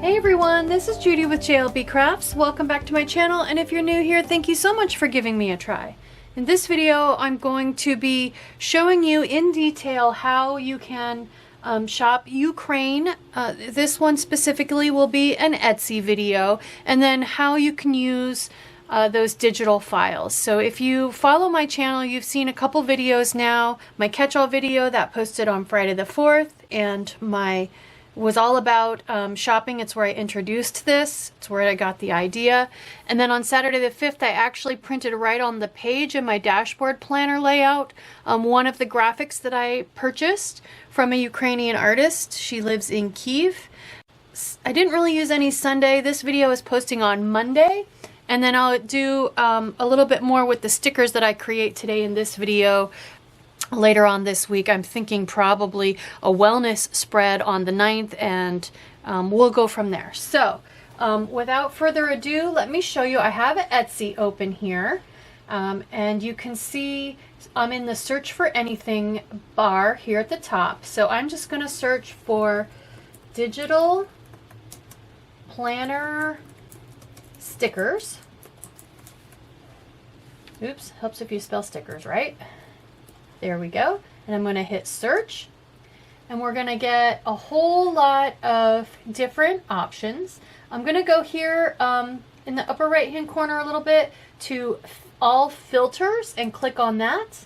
Hey everyone, this is Judy with JLBCrafts. Welcome back to my channel, and if you're new here, thank you so much for giving me a try. In this video, I'm going to be showing you in detail how you can shop Ukraine. This one specifically will be an Etsy video, and then how you can use those digital files. So if you follow my channel, you've seen a couple videos now. My catch-all video that posted on Friday the 4th, and my was all about shopping. It's where I introduced this. It's where I got the idea. And then on Saturday the 5th, I actually printed right on the page in my dashboard planner layout one of the graphics that I purchased from a Ukrainian artist. She lives in Kyiv. I didn't really use any Sunday. This video is posting on Monday. And then I'll do a little bit more with the stickers that I create today in this video. Later on this week, I'm thinking probably a wellness spread on the 9th, and we'll go from there. So without further ado, let me show you. I have an Etsy open here, and you can see I'm in the search for anything bar here at the top. So I'm just going to search for digital planner stickers. Oops, helps if you spell stickers right. There we go. And I'm going to hit search, and we're going to get a whole lot of different options. I'm going to go here in the upper right hand corner a little bit to all filters and click on that.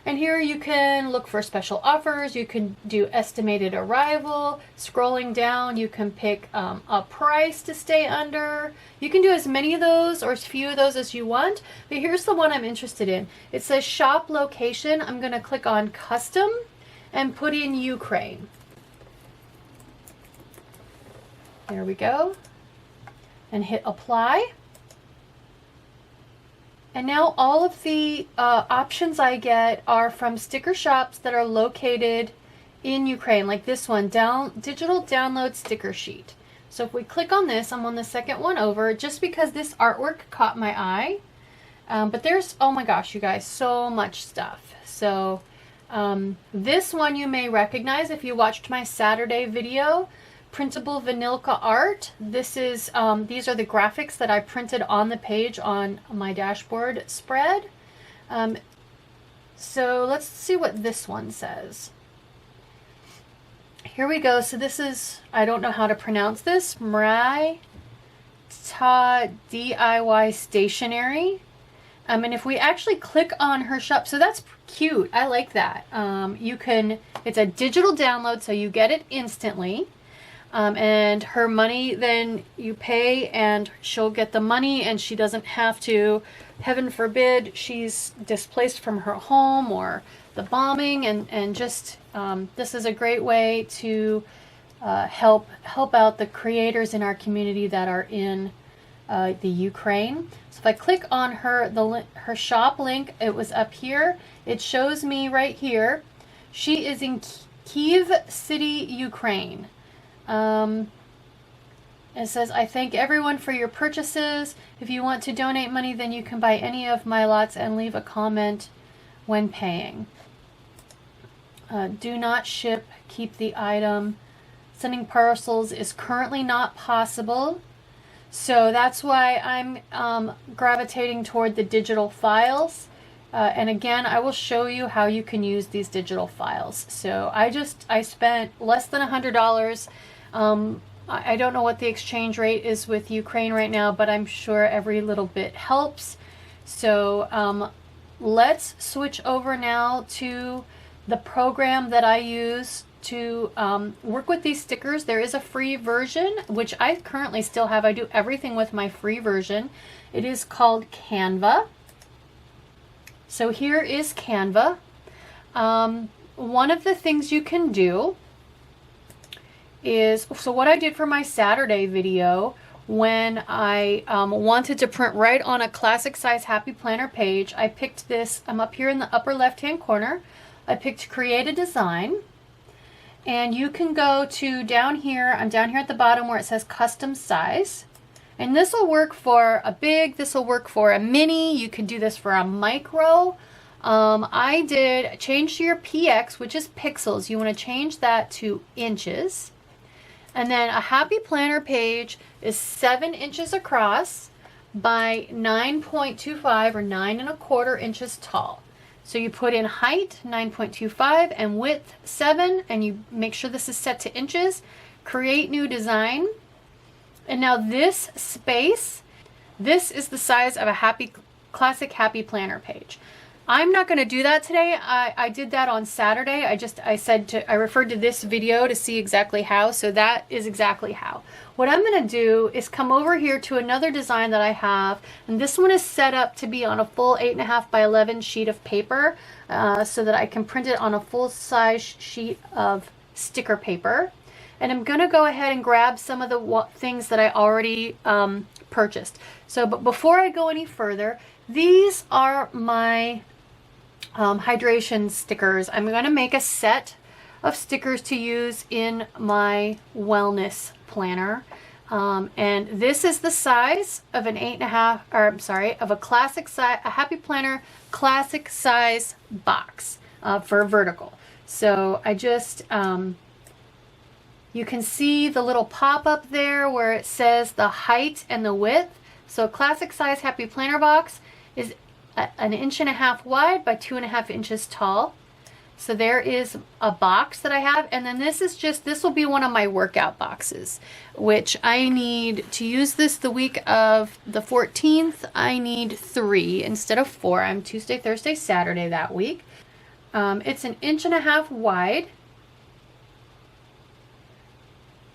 And here you can look for special offers. You can do estimated arrival. Scrolling down, you can pick a price to stay under. You can do as many of those or as few of those as you want. But here's the one I'm interested in. It says shop location. I'm going to click on custom and put in Ukraine. There we go. And hit apply. And now all of the options I get are from sticker shops that are located in Ukraine, like this one, digital download sticker sheet. So if we click on this, I'm on the second one over, just because this artwork caught my eye. But there's, oh my gosh, you guys, so much stuff. So this one you may recognize if you watched my Saturday video. PrintableVanilkaArt. This is these are the graphics that I printed on the page on my dashboard spread. So let's see what this one says. Here we go. So this is, I don't know how to pronounce this, Mirai Ta DIY Stationery. And if we actually click on her shop, so that's cute. I like that. You can, it's a digital download, so you get it instantly. And her money, then you pay and she'll get the money, and she doesn't have to, heaven forbid, she's displaced from her home or the bombing, and just this is a great way to help out the creators in our community that are in the Ukraine. So if I click on her, her shop link, it was up here. It shows me right here. She is in Kyiv City, Ukraine. It says, I thank everyone for your purchases. If you want to donate money, then you can buy any of my lots and leave a comment when paying. Do not ship, keep the item. Sending parcels is currently not possible. So that's why I'm gravitating toward the digital files. And again, I will show you how you can use these digital files. So I spent less than $100. I don't know what the exchange rate is with Ukraine right now, but I'm sure every little bit helps. So let's switch over now to the program that I use to work with these stickers. There is a free version, which I currently still have. I do everything with my free version. It is called Canva. So here is Canva. One of the things you can do is, so what I did for my Saturday video, when I wanted to print right on a classic size Happy Planner page, I picked this. I'm up here in the upper left hand corner. I picked Create a Design, and you can go to down here. I'm down here at the bottom where it says Custom Size, and this will work for a big, this will work for a mini. You can do this for a micro. I did change your PX, which is pixels. You want to change that to inches. And then a happy planner page is 7 inches across by 9.25 or 9.25 inches tall. So you put in height 9.25 and width 7, and you make sure this is set to inches. Create new design. And now this space, this is the size of a classic happy planner page. I'm not going to do that today. I did that on Saturday. I referred to this video to see exactly how, so that is exactly how. What I'm going to do is come over here to another design that I have, and this one is set up to be on a full 8.5 by 11 sheet of paper, so that I can print it on a full size sheet of sticker paper. And I'm going to go ahead and grab some of the things that I already purchased. So, but before I go any further, these are my hydration stickers. I'm going to make a set of stickers to use in my wellness planner. And this is the size of an 8.5, or I'm sorry, of a classic size, a happy planner classic size box for vertical. So I just, you can see the little pop-up there where it says the height and the width. So a classic size happy planner box is 1.5 inches wide by 2.5 inches tall. So there is a box that I have, and then this will be one of my workout boxes, which I need to use this the week of the 14th. I need 3 instead of 4. I'm Tuesday, Thursday, Saturday that week. It's 1.5 inches wide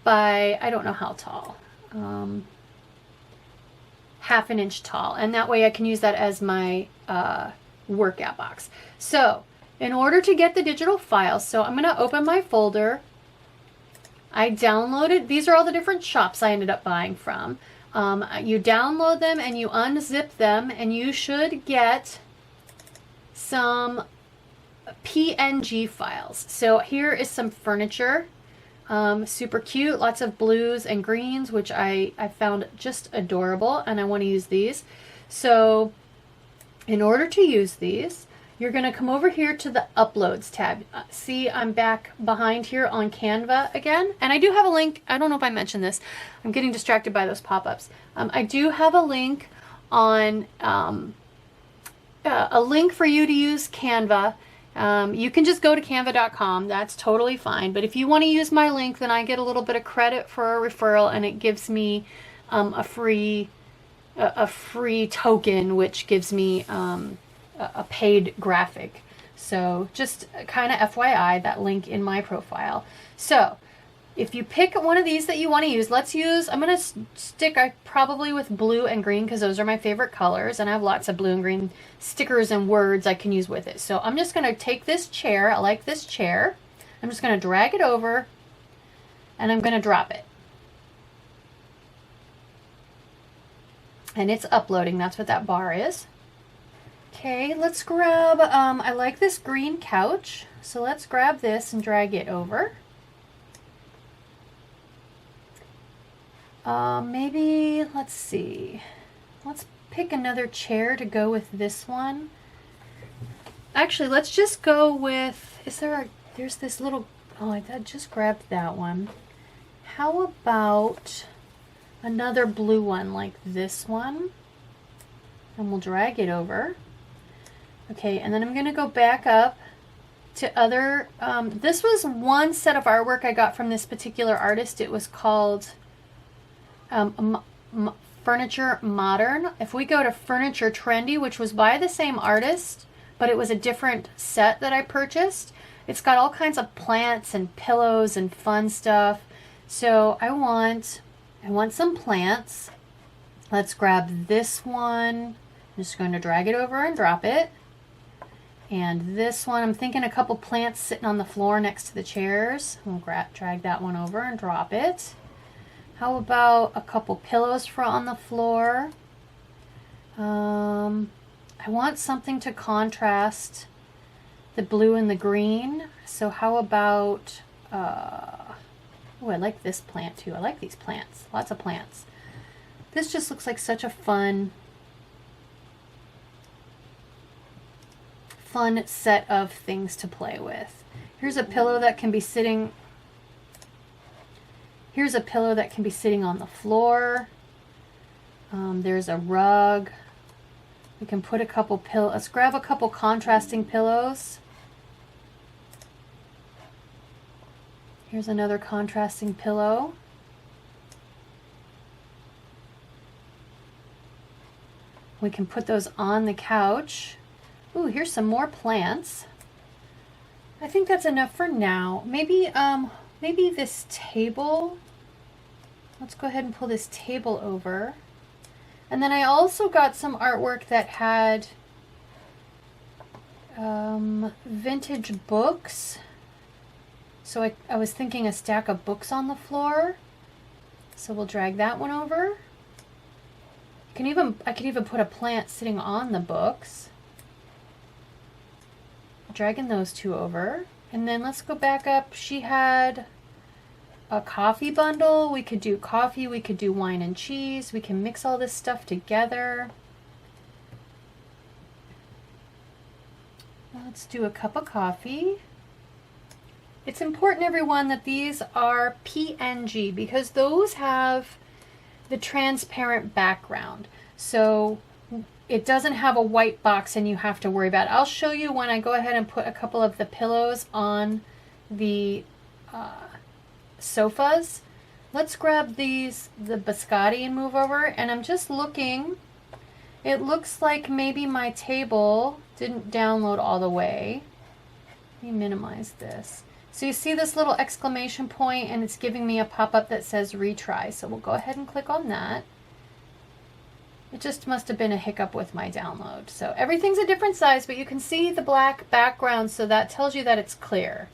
by, I don't know how tall, 1/2 inch tall, and that way I can use that as my workout box. So in order to get the digital files, so I'm going to open my folder. I downloaded, these are all the different shops I ended up buying from. You download them and you unzip them, and you should get some PNG files. So here is some furniture. Super cute, lots of blues and greens, which I found just adorable, and I want to use these. So in order to use these, you're going to come over here to the Uploads tab. See, I'm back behind here on Canva again, and I do have a link. I don't know if I mentioned this. I'm getting distracted by those pop-ups. I do have a link on a link for you to use Canva. You can just go to canva.com. That's totally fine. But if you want to use my link, then I get a little bit of credit for a referral, and it gives me a free token, which gives me a paid graphic. So just kind of FYI, that link in my profile. So if you pick one of these that you want to use, I'm going to stick probably with blue and green because those are my favorite colors, and I have lots of blue and green stickers and words I can use with it. So I'm just going to take this chair. I like this chair. I'm just going to drag it over, and I'm going to drop it. And it's uploading. That's what that bar is. Okay, let's grab, I like this green couch. So let's grab this and drag it over. Maybe, let's see. Let's pick another chair to go with this one. Actually, let's just go with, there's this little, oh, I just grabbed that one. How about another blue one like this one? And we'll drag it over. Okay, and then I'm going to go back up to other, this was one set of artwork I got from this particular artist. It was called Furniture Modern. If we go to Furniture Trendy, which was by the same artist, but it was a different set that I purchased, it's got all kinds of plants and pillows and fun stuff. So I want some plants. Let's grab this one. I'm just going to drag it over and drop it. And this one, I'm thinking a couple plants sitting on the floor next to the chairs. We'll drag that one over and drop it. How about a couple pillows for on the floor? I want something to contrast the blue and the green. So how about, oh, I like this plant too. I like these plants. Lots of plants. This just looks like such a fun set of things to play with. Here's a pillow that can be sitting Here's a pillow that can be sitting on the floor. There's a rug. We can put a couple pillows. Let's grab a couple contrasting pillows. Here's another contrasting pillow. We can put those on the couch. Ooh, here's some more plants. I think that's enough for now. Maybe this table. Let's go ahead and pull this table over. And then I also got some artwork that had vintage books. So I was thinking a stack of books on the floor. So we'll drag that one over. I could even put a plant sitting on the books. Dragging those two over. And then let's go back up. She had a coffee bundle. We could do coffee, we could do wine and cheese. We can mix all this stuff together. Let's do a cup of coffee. It's important, everyone, that these are PNG because those have the transparent background. So it doesn't have a white box and you have to worry about it. I'll show you when I go ahead and put a couple of the pillows on the sofas. Let's grab the biscotti and move over. And I'm just looking. It looks like maybe my table didn't download all the way. Let me minimize this. So you see this little exclamation point and it's giving me a pop-up that says retry. So we'll go ahead and click on that. It just must have been a hiccup with my download. So everything's a different size, but you can see the black background, so that tells you that it's clear.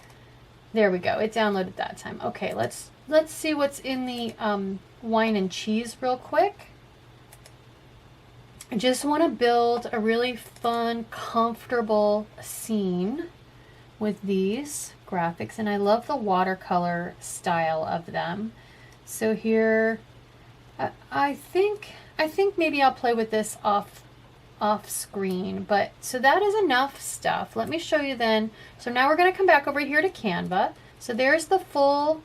There we go. It downloaded that time. Okay, let's see what's in the wine and cheese real quick. I just want to build a really fun, comfortable scene with these graphics, and I love the watercolor style of them. So here, I think maybe I'll play with this off screen, but so that is enough stuff. Let me show you then. So now we're going to come back over here to Canva. So there's the full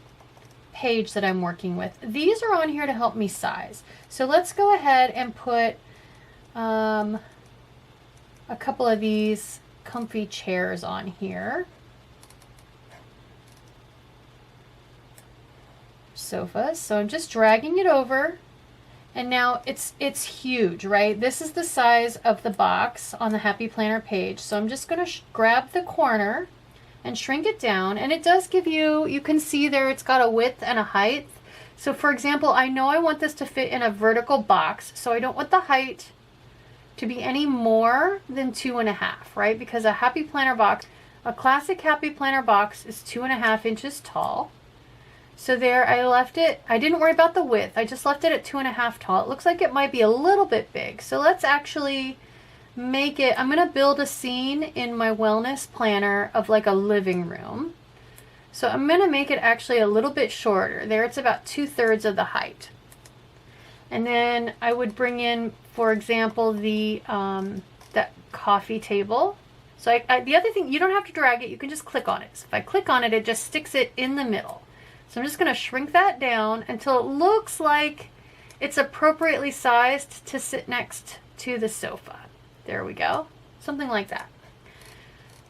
page that I'm working with. These are on here to help me size. So let's go ahead and put a couple of these comfy chairs on here. Sofas. So I'm just dragging it over. And now it's huge, right? This is the size of the box on the Happy Planner page. So I'm just going to grab the corner and shrink it down. And it does give you can see there it's got a width and a height. So for example, I know I want this to fit in a vertical box. So I don't want the height to be any more than 2.5, right? Because a Happy Planner box, a classic Happy Planner box is 2.5 inches tall. So there, I left it, I didn't worry about the width, I just left it at 2.5 tall. It looks like it might be a little bit big. So let's actually make it, I'm gonna build a scene in my wellness planner of like a living room. So I'm gonna make it actually a little bit shorter. There it's about 2/3 of the height. And then I would bring in, for example, that coffee table. So the other thing, you don't have to drag it, you can just click on it. So if I click on it, it just sticks it in the middle. So I'm just going to shrink that down until it looks like it's appropriately sized to sit next to the sofa. There we go. Something like that.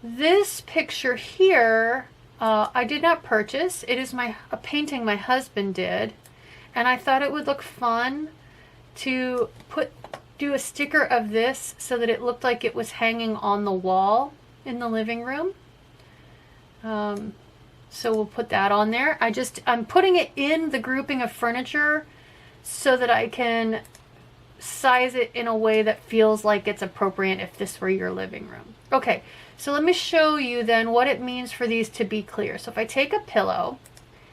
This picture here, I did not purchase. It is a painting my husband did. And I thought it would look fun to do a sticker of this so that it looked like it was hanging on the wall in the living room. So we'll put that on there. I'm putting it in the grouping of furniture so that I can size it in a way that feels like it's appropriate if this were your living room. Okay, so let me show you then what it means for these to be clear. So if I take a pillow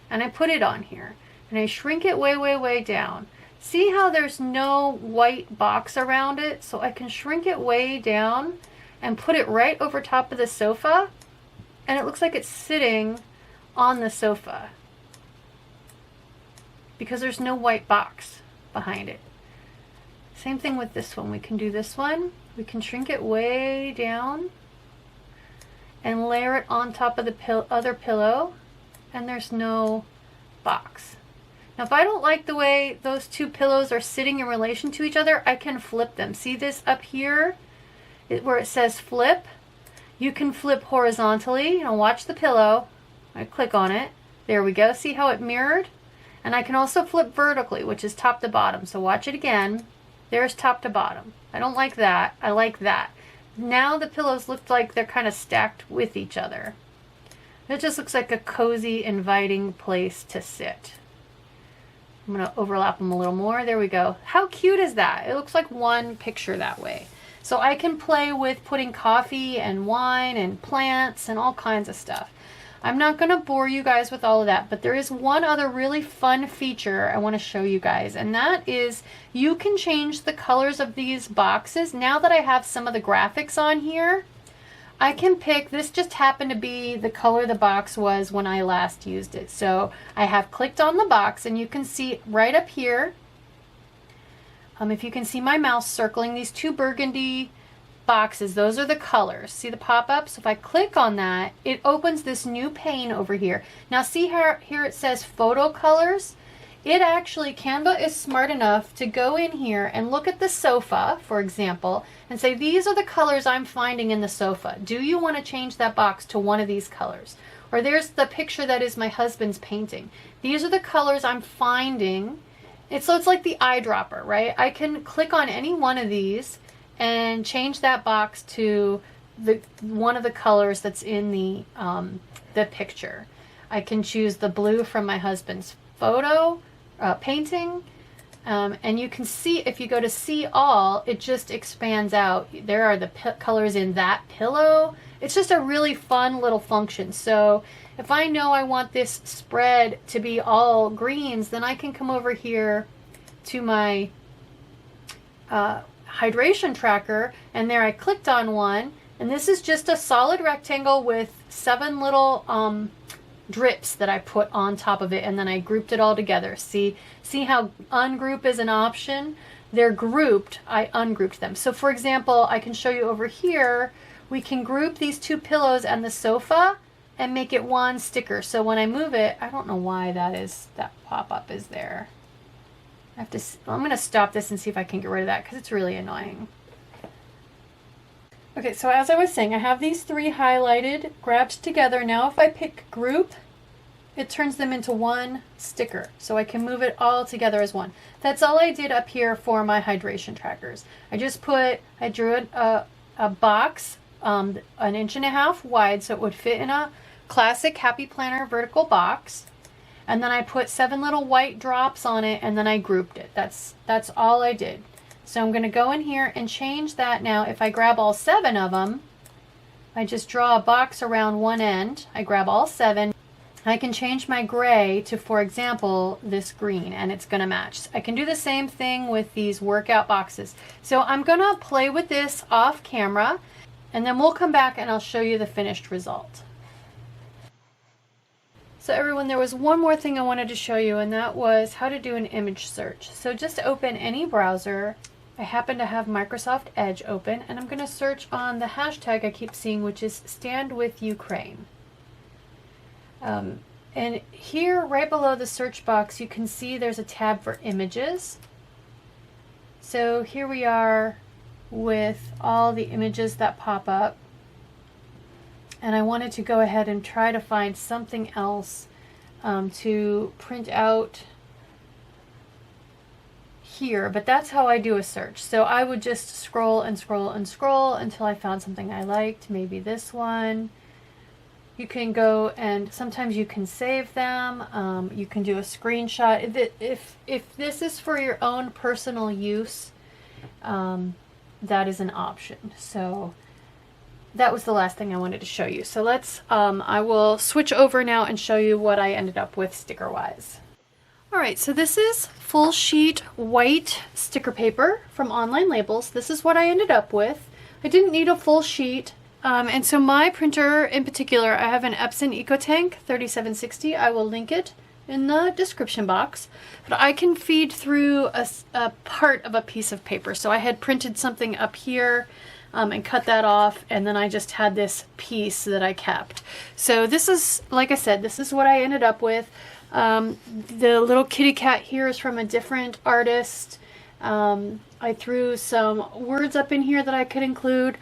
and I put it on here and I shrink it way, way, way down, see how there's no white box around it? So I can shrink it way down and put it right over top of the sofa, and it looks like it's sitting on the sofa because there's no white box behind it. Same thing with this one. We can do this one. We can shrink it way down and layer it on top of the other pillow, and there's no box. Now if I don't like the way those two pillows are sitting in relation to each other, I can flip them. See this up here where it says flip? You can flip horizontally. Watch the pillow. I click on it. There we go. See how it mirrored? And I can also flip vertically, which is top to bottom. So watch it again. There's top to bottom. I don't like that. I like that. Now the pillows look like they're kind of stacked with each other. It just looks like a cozy, inviting place to sit. I'm going to overlap them a little more. There we go. How cute is that? It looks like one picture that way. So I can play with putting coffee and wine and plants and all kinds of stuff. I'm not going to bore you guys with all of that, but there is one other really fun feature I want to show you guys, and that is you can change the colors of these boxes. Now that I have some of the graphics on here, I can pick, this just happened to be the color the box was when I last used it. So I have clicked on the box and you can see right up here, if you can see my mouse circling these two burgundy boxes, those are the colors. See the pop-ups? If I click on that, it opens this new pane over here. Now see how here it says photo colors? It actually, Canva is smart enough to go in here and look at the sofa, for example, and say, these are the colors I'm finding in the sofa. Do you want to change that box to one of these colors? Or there's the picture that is my husband's painting. These are the colors I'm finding. So it's like the eyedropper, right? I can click on any one of these and change that box to one of the colors that's in the picture. I can choose the blue from my husband's photo, painting, and you can see, if you go to see all, it just expands out. There are the colors in that pillow. It's just a really fun little function. So if I know I want this spread to be all greens, then I can come over here to my hydration tracker, and there I clicked on one, and this is just a solid rectangle with 7 little drips that I put on top of it, and then I grouped it all together. See how ungroup is an option? They're grouped. I ungrouped them. So for example, I can show you over here, we can group these two pillows and the sofa and make it one sticker. So when I move it, I don't know why that pop-up is there. I'm going to stop this and see if I can get rid of that because it's really annoying. Okay, so as I was saying, I have these 3 highlighted, grabbed together. Now if I pick group, it turns them into one sticker. So I can move it all together as one. That's all I did up here for my hydration trackers. I drew a box 1.5 inches wide so it would fit in a classic Happy Planner vertical box. And then I put 7 little white drops on it, and then I grouped it. That's all I did. So I'm going to go in here and change that now. If I grab all 7 of them, I just draw a box around one end. I grab all 7. I can change my gray to, for example, this green, and it's going to match. I can do the same thing with these workout boxes. So I'm going to play with this off camera, and then we'll come back and I'll show you the finished result. So everyone, there was one more thing I wanted to show you, and that was how to do an image search. So just open any browser. I happen to have Microsoft Edge open, and I'm going to search on the hashtag I keep seeing, which is Stand with Ukraine. And here, right below the search box, you can see there's a tab for images. So here we are with all the images that pop up. And I wanted to go ahead and try to find something else to print out here, but that's how I do a search. So I would just scroll and scroll and scroll until I found something I liked, maybe this one. You can go and sometimes you can save them. You can do a screenshot. If this is for your own personal use, that is an option. So that was the last thing I wanted to show you. So let's, I will switch over now and show you what I ended up with sticker wise. All right, so this is full sheet white sticker paper from Online Labels. This is what I ended up with. I didn't need a full sheet. And so my printer in particular, I have an Epson Ecotank 3760. I will link it in the description box. But I can feed through a part of a piece of paper. So I had printed something up here and cut that off, and then I just had this piece that I kept. So this is, like I said, this is what I ended up with. The little kitty cat here is from a different artist. I threw some words up in here that I could include.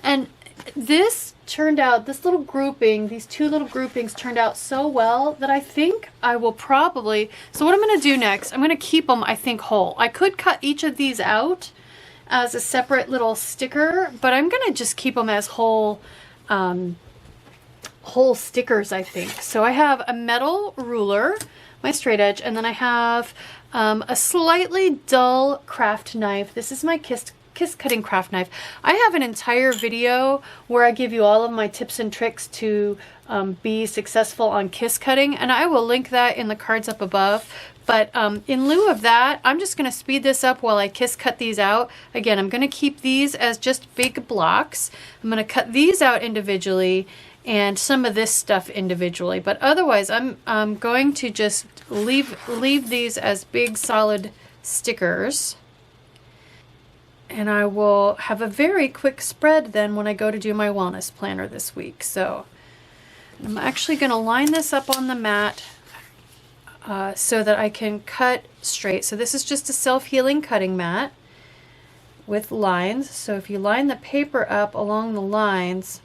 And this turned out, this little grouping, these two little groupings turned out so well that I think I will probably, so what I'm going to do next, I'm going to keep them, I think, whole. I could cut each of these out as a separate little sticker, but I'm going to just keep them as whole, whole stickers, I think. So I have a metal ruler, my straight edge, and then I have a slightly dull craft knife. This is my kiss cutting craft knife. I have an entire video where I give you all of my tips and tricks to be successful on kiss cutting, and I will link that in the cards up above. But in lieu of that, I'm just going to speed this up while I kiss cut these out. Again, I'm going to keep these as just big blocks. I'm going to cut these out individually and some of this stuff individually, but otherwise I'm going to just leave these as big solid stickers. And I will have a very quick spread then when I go to do my wellness planner this week. So I'm actually going to line this up on the mat so that I can cut straight. So this is just a self-healing cutting mat with lines. So if you line the paper up along the lines,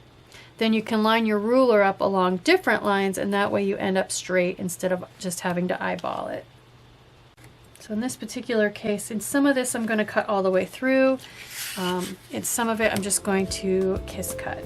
then you can line your ruler up along different lines, and that way you end up straight instead of just having to eyeball it. So in this particular case, in some of this I'm going to cut all the way through. In some of it I'm just going to kiss cut.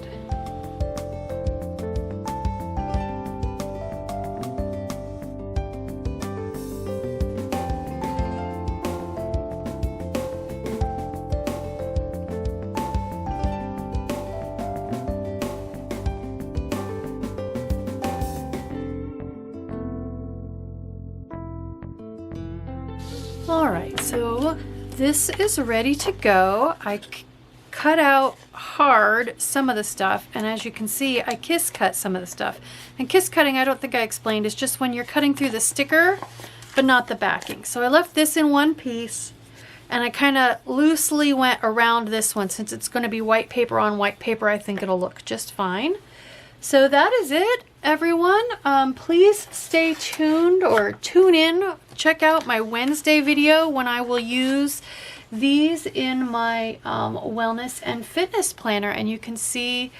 Alright, so this is ready to go. I cut out hard some of the stuff, and as you can see, I kiss cut some of the stuff. And kiss cutting, I don't think I explained, is just when you're cutting through the sticker, but not the backing. So I left this in one piece, and I kind of loosely went around this one. Since it's going to be white paper on white paper, I think it'll look just fine. So that is it, everyone. Please stay tuned or tune in. Check out my Wednesday video when I will use these in my wellness and fitness planner, and you can see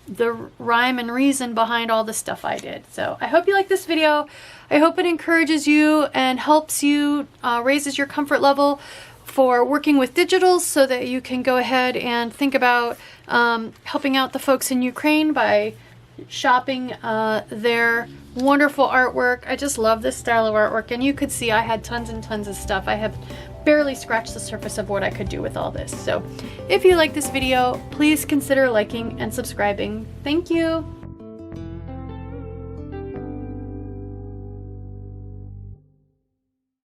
the rhyme and reason behind all the stuff I did. So I hope you like this video. I hope it encourages you and helps you, raises your comfort level for working with digitals, so that you can go ahead and think about helping out the folks in Ukraine by shopping their wonderful artwork. I just love this style of artwork, and you could see I had tons and tons of stuff. I have barely scratched the surface of what I could do with all this. So if you like this video, please consider liking and subscribing. Thank you.